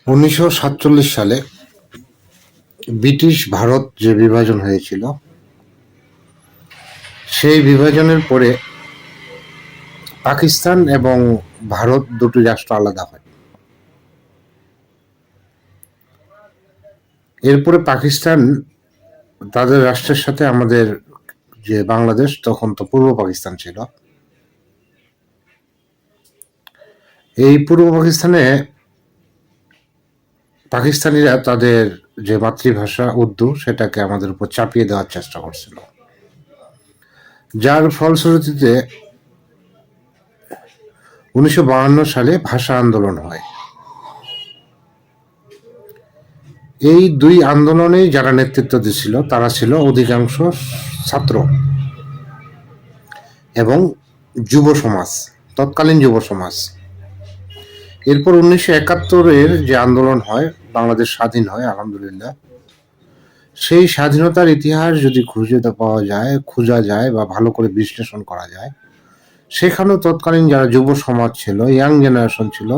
1947 সালে ব্রিটিশ ভারত যে বিভাজন হয়েছিল, সেই বিভাজনের পরে পাকিস্তান এবং ভারত দুটি রাষ্ট্র আলাদা হয়। এরপরে পাকিস্তান তাদের রাষ্ট্রের সাথে আমাদের যে বাংলাদেশ, তখন তো পূর্ব পাকিস্তান ছিল, এই পূর্ব পাকিস্তানে পাকিস্তানিরা তাদের যে মাতৃভাষা উর্দু সেটাকে আমাদের উপর চাপিয়ে দেওয়ার চেষ্টা করছিল, যার ফলশ্রুতিতে 1952 সালে ভাষা আন্দোলন হয়। এই দুই আন্দোলনেই যারা নেতৃত্ব দিচ্ছিল তারা ছিল অধিকাংশ ছাত্র এবং যুব সমাজ, তৎকালীন যুব সমাজ। এরপর 1971-এর যে আন্দোলন হয়, বাংলাদেশ স্বাধীন হয় আলহামদুলিল্লাহ। সেই স্বাধীনতার ইতিহাস যদি খোঁজা যায় বা ভালো করে বিশ্লেষণ করা যায়, সেখানেও তৎকালীন যারা যুব সমাজ ছিল, ইয়াং জেনারেশন ছিল,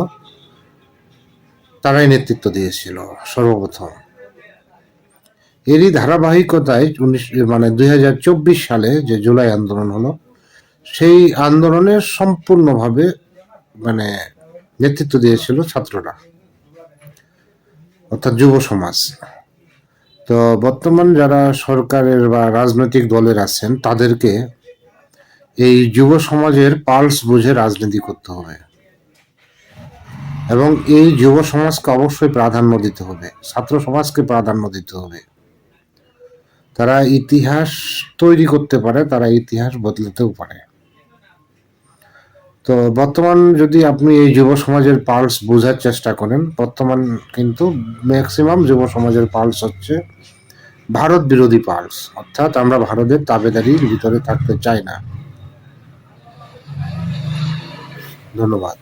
তারাই নেতৃত্ব দিয়েছিল সর্বপ্রথম। এরই ধারাবাহিকতায় 2024 সালে যে জুলাই আন্দোলন হলো, সেই আন্দোলনের সম্পূর্ণভাবে নেতৃত্ব দিয়েছিল ছাত্ররা, অর্থাৎ যুব সমাজ। তো বর্তমান যারা সরকারের বা রাজনৈতিক দলের আছেন, তাদেরকে এই যুব সমাজের পালস বুঝে রাজনীতি করতে হবে এবং এই যুব সমাজকে অবশ্যই প্রাধান্য দিতে হবে, ছাত্র সমাজকে প্রাধান্য দিতে হবে। তারা ইতিহাস তৈরি করতে পারে, তারা ইতিহাস বদলাতেও পারে। তো বর্তমান যদি আপনি এই যুব সমাজের পালস বোঝার চেষ্টা করেন, বর্তমান কিন্তু ম্যাক্সিমাম যুব সমাজের পালস হচ্ছে ভারত বিরোধী পালস, অর্থাৎ আমরা ভারতের তাবেদারির ভিতরে থাকতে চাই না। ধন্যবাদ।